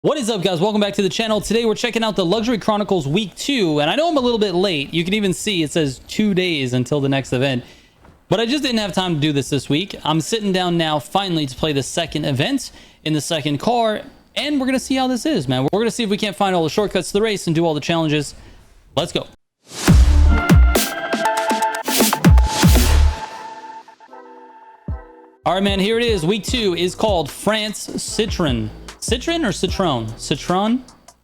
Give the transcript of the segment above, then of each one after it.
What is up, guys? Welcome back to the channel. Today we're checking out the Luxury Chronicles Week 2, and I know I'm a little bit late. You can even see it says 2 days until the next event, but I just didn't have time to do this week. I'm sitting down now finally to play the second event in the second car, and we're going to see how this is, man. We're going to see if we can't find all the shortcuts to the race and do all the challenges. Let's go. All right, man, here it is. Week 2 is called France Citroen. Citroen or Citroen?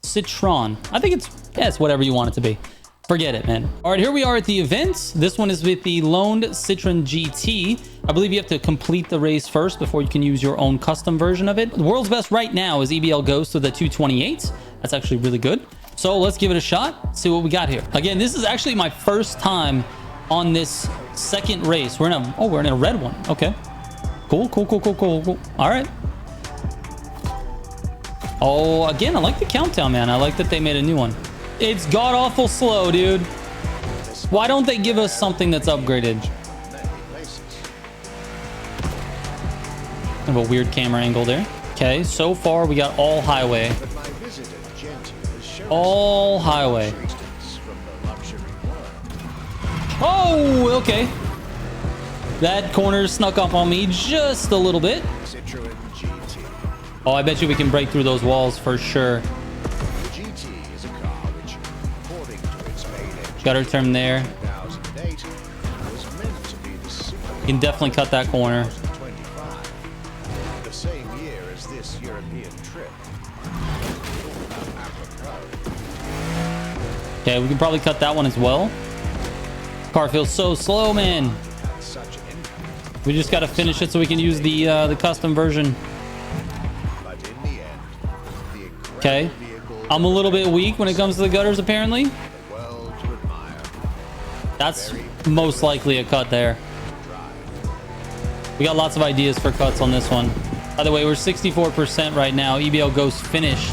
Citroen. I think it's whatever you want it to be. Forget it, man. All right, here we are at the event. This one is with the loaned Citroen GT. I believe you have to complete the race first before you can use your own custom version of it. The world's best right now is EBL Ghost with a 228. That's actually really good. So let's give it a shot. See what we got here. Again, this is actually my first time on this second race. We're in a red one. Okay. Cool. All right. Oh, again, I like the countdown, man. I like that they made a new one. It's god-awful slow, dude. Why don't they give us something that's upgraded? Kind of a weird camera angle there. Okay, so far we got all highway. All highway. Oh, okay. That corner snuck up on me just a little bit. Oh, I bet you we can break through those walls for sure. Gutter turn there. You can definitely cut that corner. Okay, we can probably cut that one as well. Car feels so slow, man. We just got to finish it so we can use the custom version. Okay, I'm a little bit weak when it comes to the gutters, apparently. That's most likely a cut there. We got lots of ideas for cuts on this one. By the way, we're 64% right now. EBL Ghost finished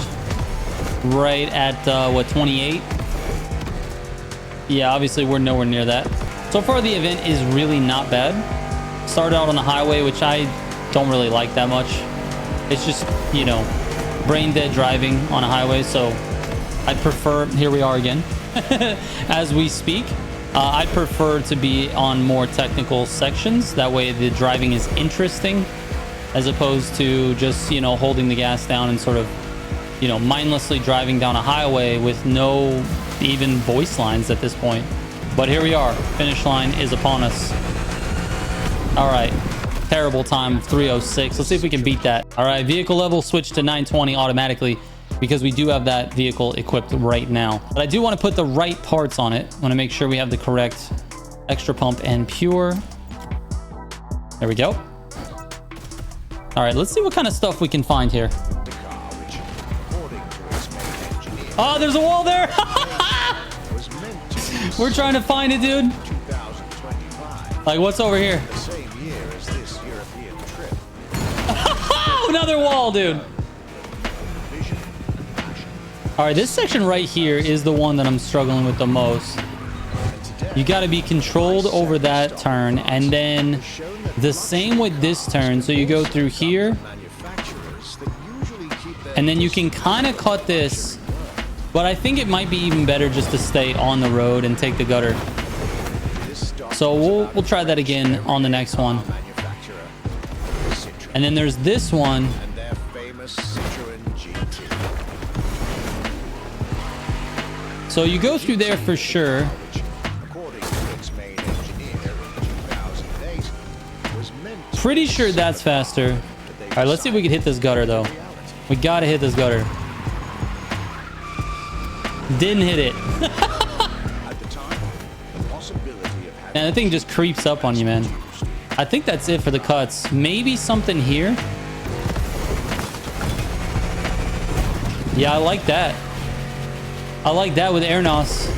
right at, what, 28? Yeah, obviously we're nowhere near that. So far, the event is really not bad. Started out on the highway, which I don't really like that much. It's just, you know, brain dead driving on a highway, so I'd prefer, here we are again as we speak. I prefer to be on more technical sections, that way the driving is interesting as opposed to just, you know, holding the gas down and sort of, you know, mindlessly driving down a highway with no even voice lines at this point. But here we are, finish line is upon us. All right, terrible time, 306. Let's see if we can beat that. All right, vehicle level switch to 920 automatically because we do have that vehicle equipped right now. But I do want to put the right parts on it. I want to make sure we have the correct extra pump and pure. There we go. All right, let's see what kind of stuff we can find here. Oh, there's a wall there. We're trying to find it, dude. Like, what's over here? Another wall, dude. All right, this section right here is the one that I'm struggling with the most. You got to be controlled over that turn, and then the same with this turn. So you go through here, and then you can kind of cut this, but I think it might be even better just to stay on the road and take the gutter. So we'll try that again on the next one. And then there's this one. So you go through there for sure. Pretty sure that's faster. All right, let's see if we can hit this gutter, though. We got to hit this gutter. Didn't hit it. And the thing just creeps up on you, man. I think that's it for the cuts. Maybe something here. Yeah, I like that. I like that with Airnos.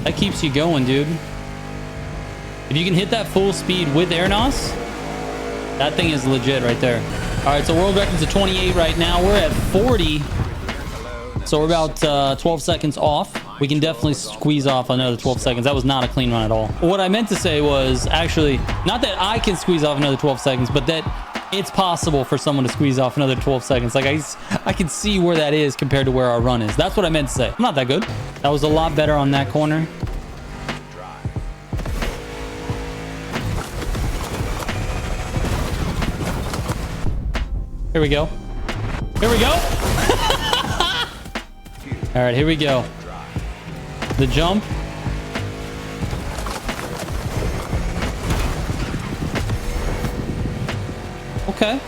That keeps you going, dude. If you can hit that full speed with Airnos, that thing is legit right there. All right, so world record's at 28 right now. We're at 40. So we're about 12 seconds off. We can definitely squeeze off another 12 seconds. That was not a clean run at all. What I meant to say was actually not that I can squeeze off another 12 seconds, but that it's possible for someone to squeeze off another 12 seconds. Like I can see where that is compared to where our run is. That's what I meant to say. I'm not that good. That was a lot better on that corner. Here we go. Here we go. All right, here we go. The jump. Okay.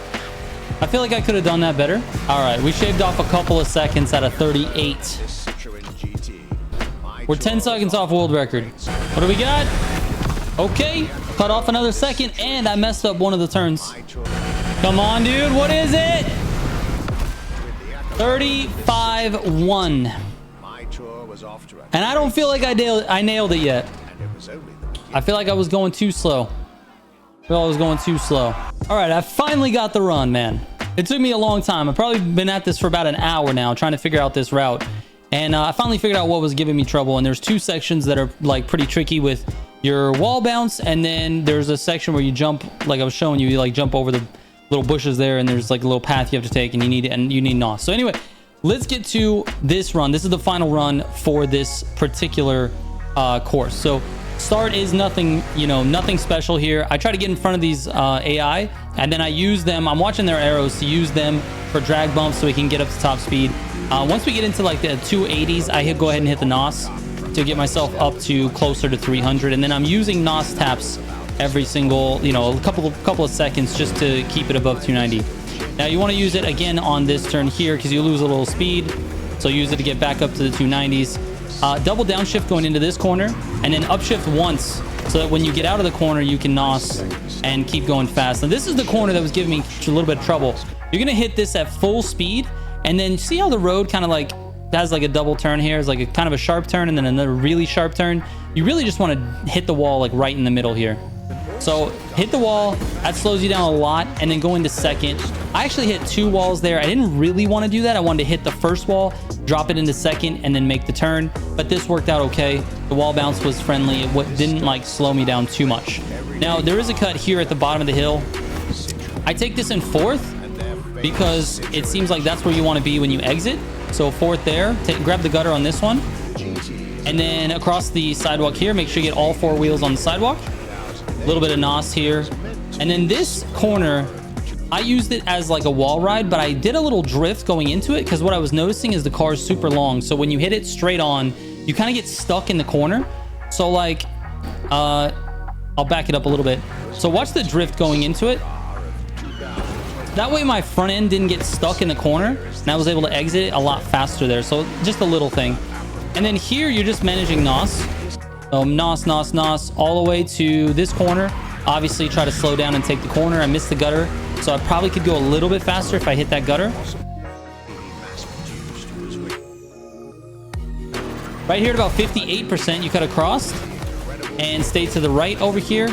I feel like I could have done that better. All right, we shaved off a couple of seconds out of 38. We're 10 seconds off world record. What do we got? Okay, cut off another second, and I messed up one of the turns. Come on, dude. What is it? 35-1. And I don't feel like I nailed it yet. I feel like I was going too slow. I was going too slow. All right, I finally got the run, man. It took me a long time. I've probably been at this for about an hour now, trying to figure out this route. And I finally figured out what was giving me trouble. And there's two sections that are like pretty tricky with your wall bounce. And then there's a section where you jump, like I was showing you, like jump over the little bushes there, and there's like a little path you have to take, and you need NOS. So anyway, let's get to this run. This is the final run for this particular course. So start is nothing, nothing special here. I try to get in front of these AI, and then I use them. I'm watching their arrows to use them for drag bumps so we can get up to top speed. Once we get into like the 280s, I go ahead and hit the NOS to get myself up to closer to 300, and then I'm using NOS taps every single, a couple of seconds just to keep it above 290. Now you want to use it again on this turn here because you lose a little speed. So use it to get back up to the 290s. Double downshift going into this corner, and then upshift once so that when you get out of the corner, you can NOS and keep going fast. Now this is the corner that was giving me a little bit of trouble. You're going to hit this at full speed, and then see how the road kind of like has like a double turn here. It's like a kind of a sharp turn and then another really sharp turn. You really just want to hit the wall like right in the middle here. So hit the wall, that slows you down a lot, and then go into second. I actually hit two walls there. I didn't really want to do that. I wanted to hit the first wall, drop it into second, and then make the turn. But this worked out okay. The wall bounce was friendly. It didn't like slow me down too much. Now there is a cut here at the bottom of the hill. I take this in fourth because it seems like that's where you want to be when you exit. So fourth there, grab the gutter on this one. And then across the sidewalk here, make sure you get all four wheels on the sidewalk. A little bit of NOS here. And then this corner, I used it as like a wall ride, but I did a little drift going into it because what I was noticing is the car is super long. So when you hit it straight on, you kind of get stuck in the corner. So like, I'll back it up a little bit. So watch the drift going into it. That way my front end didn't get stuck in the corner, and I was able to exit it a lot faster there. So just a little thing. And then here, you're just managing NOS. NOS, NOS, NOS, all the way to this corner. Obviously, try to slow down and take the corner. I missed the gutter, so I probably could go a little bit faster if I hit that gutter. Right here at about 58%, you cut across and stay to the right over here.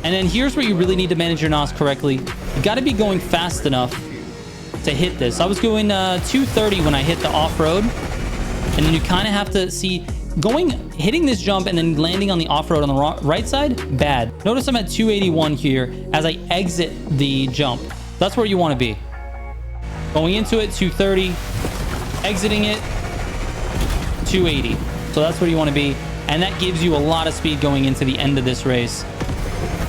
And then here's where you really need to manage your NOS correctly. You got to be going fast enough to hit this. I was going 230 when I hit the off-road. And then you kind of have to see... hitting this jump and then landing on the off-road on the right side, bad. Notice I'm at 281 here as I exit the jump. That's where you want to be. Going into it, 230. Exiting it, 280. So that's where you want to be. And that gives you a lot of speed going into the end of this race.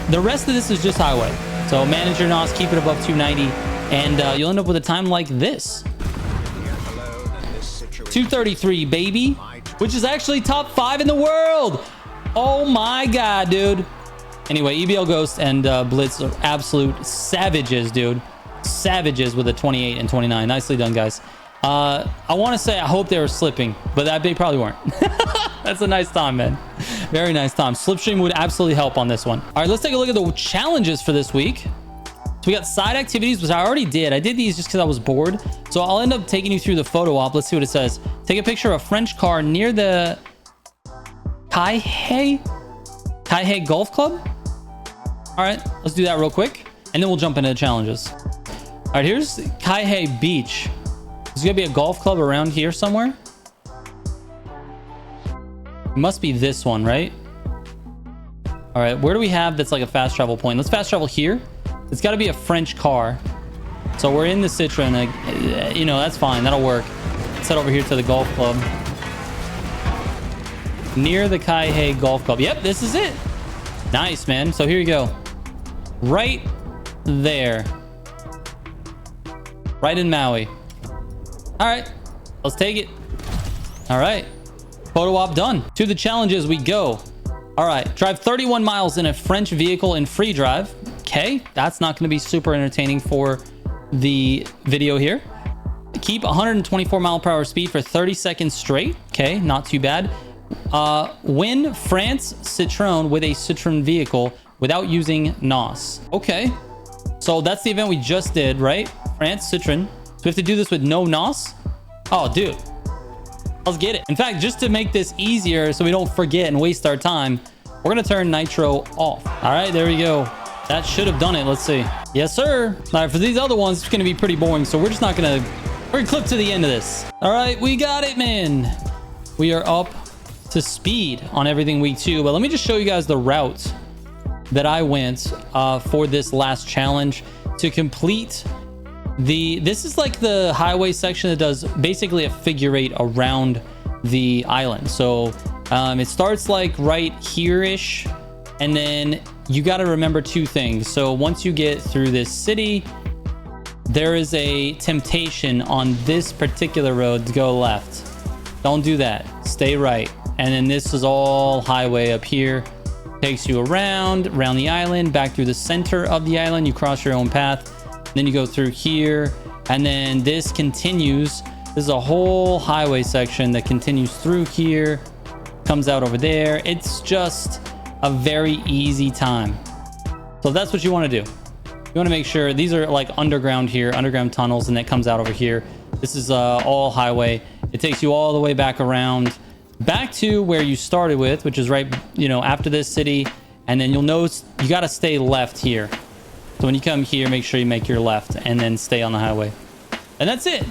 The rest of this is just highway. So manage your NOS, keep it above 290, and you'll end up with a time like this. 233, baby. Which is actually top 5 in the world. Oh my god, dude. Anyway, EBL Ghost and Blitz are absolute savages, dude. Savages with a 28 and 29. Nicely done, guys. I want to say I hope they were slipping, but they probably weren't. That's a nice time, man. Very nice time. Slipstream would absolutely help on this one. All right, let's take a look at the challenges for this week. So we got side activities, which I already did. I did these just because I was bored. So I'll end up taking you through the photo op. Let's see what it says. Take a picture of a French car near the Kaihei Golf Club. All right, let's do that real quick. And then we'll jump into the challenges. All right, here's Kaihei Beach. There's gonna be a golf club around here somewhere. It must be this one, right? All right, where do we have that's like a fast travel point? Let's fast travel here. It's got to be a French car. So we're in the Citroen. Like, you know, that's fine. That'll work. Let's head over here to the golf club. Near the Kaihei Golf Club. Yep, this is it. Nice, man. So here you go. Right there. Right in Maui. All right. Let's take it. All right. Photo op done. To the challenges we go. All right. Drive 31 miles in a French vehicle in free drive. Okay. That's not going to be super entertaining for the video here. Keep 124 mile per hour speed for 30 seconds straight. Okay. Not too bad. Win France Citroen with a Citroen vehicle without using NOS. Okay. So that's the event we just did, right? France Citroen. So we have to do this with no NOS? Oh, dude. Let's get it. In fact, just to make this easier so we don't forget and waste our time, we're going to turn nitro off. All right, there we go. That should have done it. Let's see. Yes, sir. All right, for these other ones, it's going to be pretty boring. So we're just not going to... We're going to clip to the end of this. All right, we got it, man. We are up to speed on everything week 2. But let me just show you guys the route that I went for this last challenge to complete this is like the highway section that does basically a figure 8 around the island. So it starts like right here-ish, and then you got to remember 2 things. So once you get through this city, there is a temptation on this particular road to go left. Don't do that. Stay right. And then this is all highway up here. Takes you around the island, back through the center of the island. You cross your own path. Then you go through here, and then this continues. This is a whole highway section that continues through here, comes out over there. It's just a very easy time. So that's what you want to do. You want to make sure these are like underground here, underground tunnels, and it comes out over here. This is all highway. It takes you all the way back around, back to where you started with, which is right, you know, after this city. And then you'll notice you got to stay left here. So when you come here, make sure you make your left and then stay on the highway. And that's it.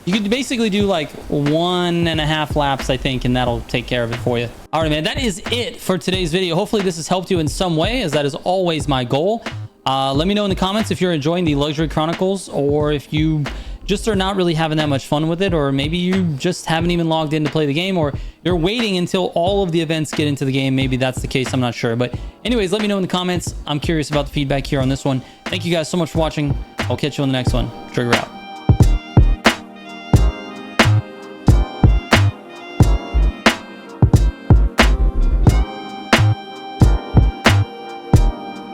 You could basically do like 1.5 laps, I think, and that'll take care of it for you. All right, man, that is it for today's video. Hopefully this has helped you in some way, as that is always my goal. Let me know in the comments if you're enjoying the Luxury Chronicles, or if you just are not really having that much fun with it, or maybe you just haven't even logged in to play the game, or you're waiting until all of the events get into the game. Maybe that's the case. I'm not sure. But anyways, let me know in the comments. I'm curious about the feedback here on this one. Thank you guys so much for watching. I'll catch you on the next one. Trigger out.